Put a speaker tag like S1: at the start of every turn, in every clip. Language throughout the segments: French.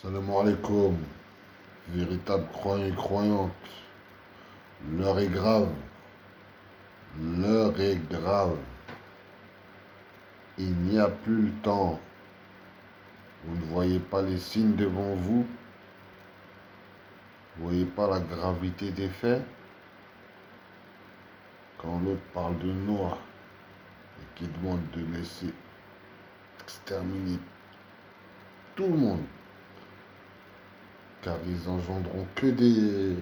S1: Salam alaikum, véritable croyant et croyante. L'heure est grave, l'heure est grave. Il n'y a plus le temps. Vous ne voyez pas les signes devant vous. Vous ne voyez pas la gravité des faits. Quand l'autre parle de Noah et qui demande de laisser exterminer tout le monde, car ils engendront que des...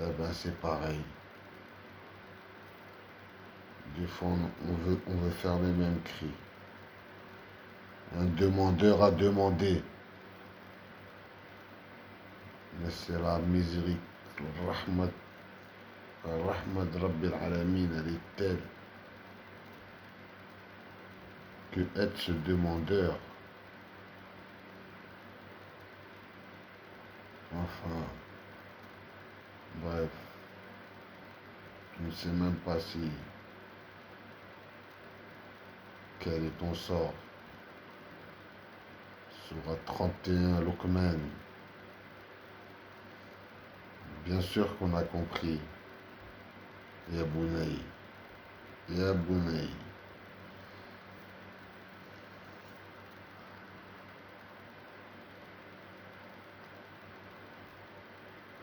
S1: Eh ben c'est pareil. Des fois on veut faire les mêmes cris. Un demandeur a demandé. Mais c'est la miséricorde, Rahmat Rabbil Alamin, elle est telle que être ce demandeur, enfin, bref, je ne sais même pas si quel est ton sort. Surah 31 Luqman. Bien sûr qu'on a compris. Ya Bunay, Ya Bunay.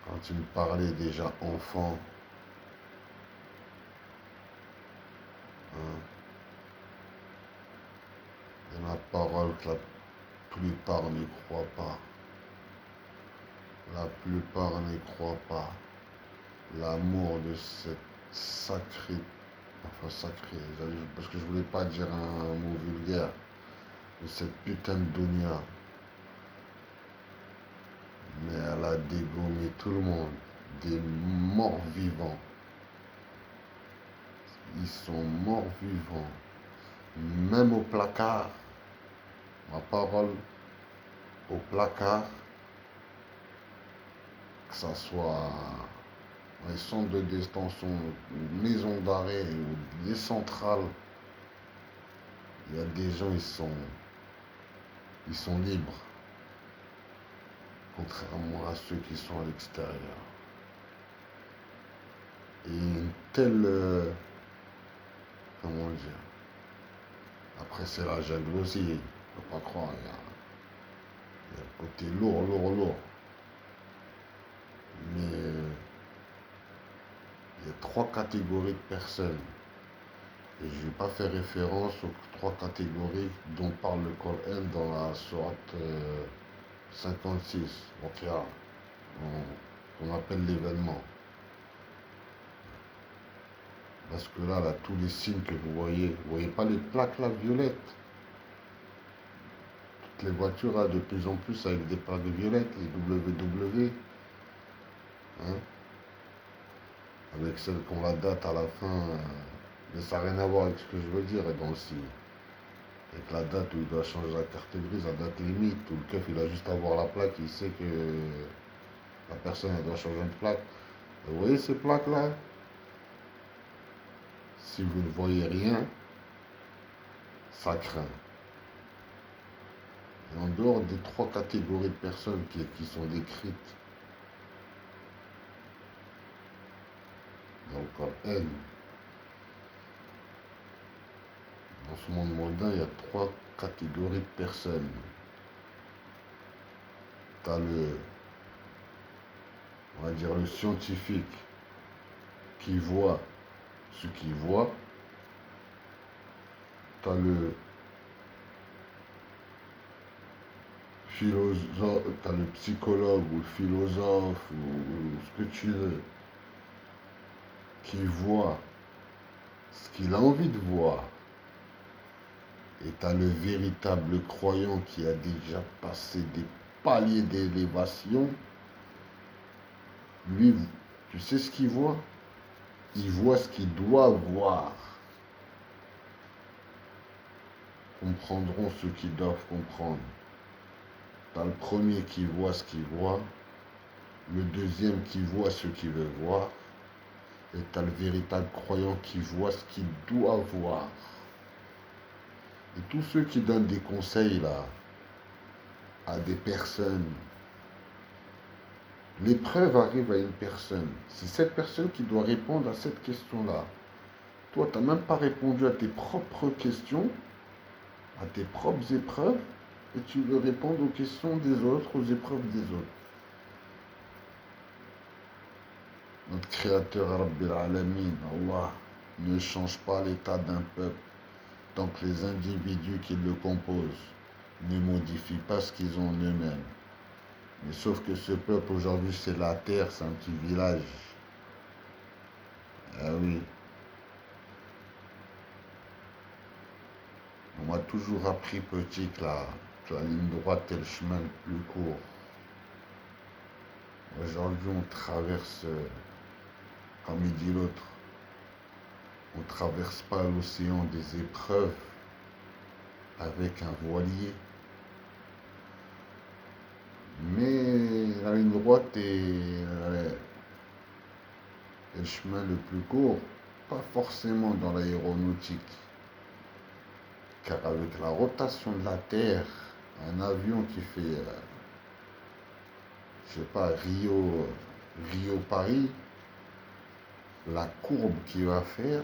S1: Quand tu me parlais déjà enfant, hein, et la parole que la plupart n'y croient pas. La plupart n'y croient pas. L'amour de cette sacrée, enfin sacrée, parce que je voulais pas dire un mot vulgaire, de cette putain de dunya. Mais elle a dégommé tout le monde, des morts vivants. Ils sont morts vivants, même au placard. Ma parole, au placard, que ça soit les centres de détention, maison d'arrêt ou les centrales, il y a des gens, ils sont libres, contrairement à ceux qui sont à l'extérieur. Et une telle, comment dire, après c'est la jalousie, il ne faut pas croire, il y a un côté lourd, lourd, lourd. Mais il y a trois catégories de personnes. Et je ne vais pas faire référence aux trois catégories dont parle le Coran dans la sourate 56, qu'on appelle l'événement. Parce que là, tous les signes que vous voyez pas les plaques là violettes. Toutes les voitures là, de plus en plus avec des plaques violettes, les WW. Hein, avec celles qu'on la date à la fin. Mais ça n'a rien à voir avec ce que je veux dire dans le signe. Avec la date où il doit changer la carte grise, la date limite, où le keuf il a juste à voir la plaque, il sait que la personne elle doit changer de plaque. Et vous voyez ces plaques là? Si vous ne voyez rien, ça craint. Et en dehors des trois catégories de personnes qui sont décrites dans le Coran, dans ce monde mondain, il y a trois catégories de personnes. Tu as on va dire le scientifique qui voit ce qu'il voit. Tu as le philosophe, tu as le psychologue ou le philosophe ou ce que tu veux, qui voit ce qu'il a envie de voir. Et tu as le véritable croyant qui a déjà passé des paliers d'élévation. Lui, tu sais ce qu'il voit? Il voit ce qu'il doit voir. Comprendront ceux qui doivent comprendre. Tu as le premier qui voit ce qu'il voit, le deuxième qui voit ce qu'il veut voir, et tu as le véritable croyant qui voit ce qu'il doit voir. Et tous ceux qui donnent des conseils là, à des personnes. L'épreuve arrive à une personne. C'est cette personne qui doit répondre à cette question-là. Toi, tu n'as même pas répondu à tes propres questions, à tes propres épreuves, et tu veux répondre aux questions des autres, aux épreuves des autres. Notre Créateur, Rabbil Alamin, Allah, ne change pas l'état d'un peuple tant que les individus qui le composent ne modifient pas ce qu'ils ont en eux-mêmes. Mais sauf que ce peuple aujourd'hui, c'est la terre, c'est un petit village. Ah oui. On m'a toujours appris petit que la ligne droite est le chemin le plus court. Aujourd'hui, on traverse, comme il dit l'autre, on ne traverse pas l'océan des épreuves avec un voilier. Mais la ligne droite est le chemin le plus court, pas forcément dans l'aéronautique. Car avec la rotation de la Terre, un avion qui fait, je sais pas, Rio-Paris, la courbe qu'il va faire,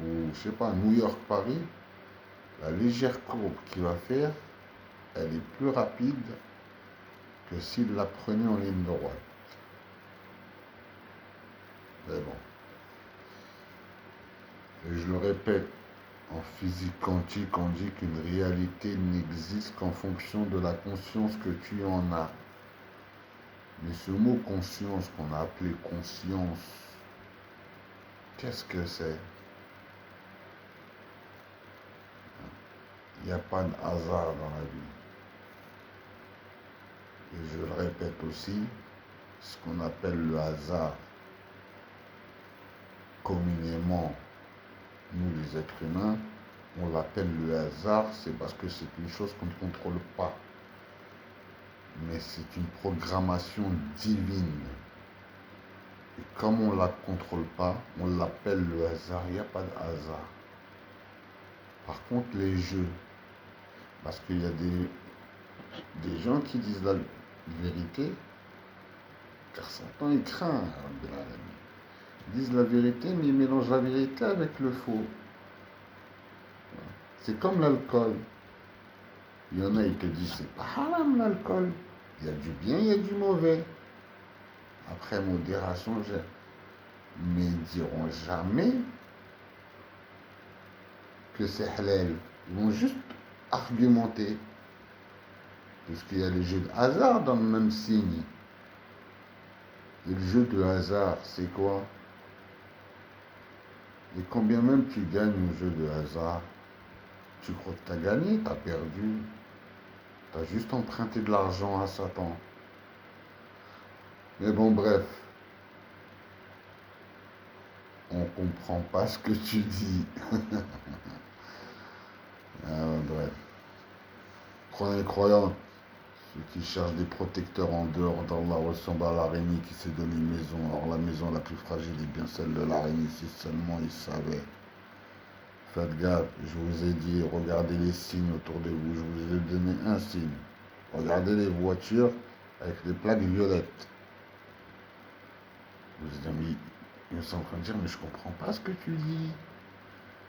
S1: ou je sais pas, New York-Paris, la légère courbe qu'il va faire, elle est plus rapide que s'il la prenait en ligne droite. Mais bon. Et je le répète, en physique quantique, on dit qu'une réalité n'existe qu'en fonction de la conscience que tu en as. Mais ce mot conscience qu'on a appelé conscience, qu'est-ce que c'est? Il n'y a pas de hasard dans la vie. Et je le répète aussi, ce qu'on appelle le hasard, communément, nous les êtres humains, on l'appelle le hasard, c'est parce que c'est une chose qu'on ne contrôle pas. Mais c'est une programmation divine. Et comme on ne la contrôle pas, on l'appelle le hasard. Il n'y a pas de hasard. Par contre, les jeux, parce qu'il y a des gens qui disent la vérité, car certains ils craignent. Ils disent la vérité, mais ils mélangent la vérité avec le faux. C'est comme l'alcool. Il y en a, ils te disent, c'est pas haram l'alcool. Il y a du bien, il y a du mauvais. Après modération, mais ils ne diront jamais que c'est halal. Ils vont juste argumenter. Parce qu'il y a les jeux de hasard dans le même signe. Et le jeu de hasard, c'est quoi? Et combien même tu gagnes au jeu de hasard, tu crois que tu as gagné, tu as perdu. Tu as juste emprunté de l'argent à Satan. Mais bon, bref. On comprend pas ce que tu dis. Bref. Croyez croyants, ceux qui cherchent des protecteurs en dehors d'Allah ressemblent à l'araignée qui s'est donné une maison. Or la maison la plus fragile est bien celle de l'araignée, si seulement ils savaient. Faites gaffe, je vous ai dit, regardez les signes autour de vous. Je vous ai donné un signe. Regardez les voitures avec les plaques violettes. Vous dites, mais ils sont en train de dire, mais je comprends pas ce que tu dis.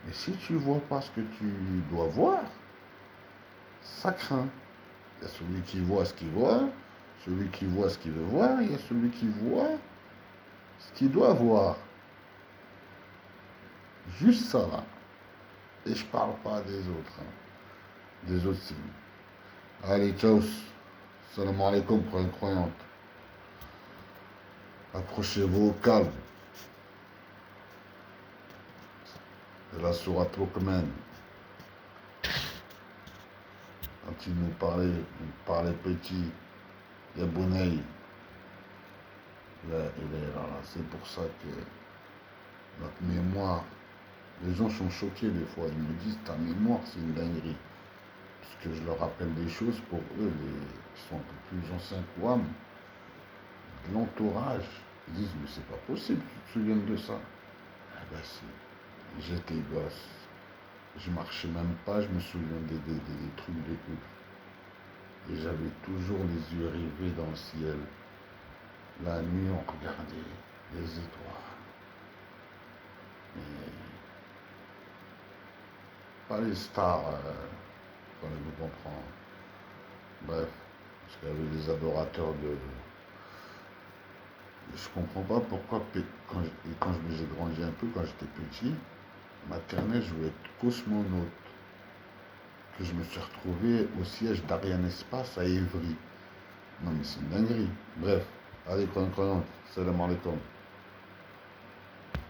S1: Mais si tu vois pas ce que tu dois voir, ça craint. Il y a celui qui voit ce qu'il voit, celui qui voit ce qu'il veut voir, il y a celui qui voit ce qu'il doit voir. Juste ça là. Et je parle pas des autres. Des autres signes. Allez, ciao. Salam alaikum, croyante. Accrochez-vous au calme. De la sourate Luqman. Quand il nous parlait petit, il y a Bounaï. Il est là. C'est pour ça que notre mémoire, les gens sont choqués des fois. Ils me disent, ta mémoire, c'est une dinguerie. Parce que je leur rappelle des choses pour eux, qui sont un peu plus anciens que moi, de l'entourage. Ils disent, mais c'est pas possible, tu te souviens de ça. Ah ben si, j'étais gosse. Je marchais même pas, je me souviens des trucs de tout. Et j'avais toujours les yeux rivés dans le ciel. La nuit, on regardait les étoiles. Mais pas les stars, quand je me comprends. Bref, parce qu'il y avait des adorateurs de... Je comprends pas pourquoi, quand j'ai grandi un peu, quand j'étais petit, maternelle, je voulais être cosmonaute. Que je me suis retrouvé au siège d'Ariane Espace à Évry. Non mais c'est une dinguerie. Bref, allez, croyons, salam alaikum.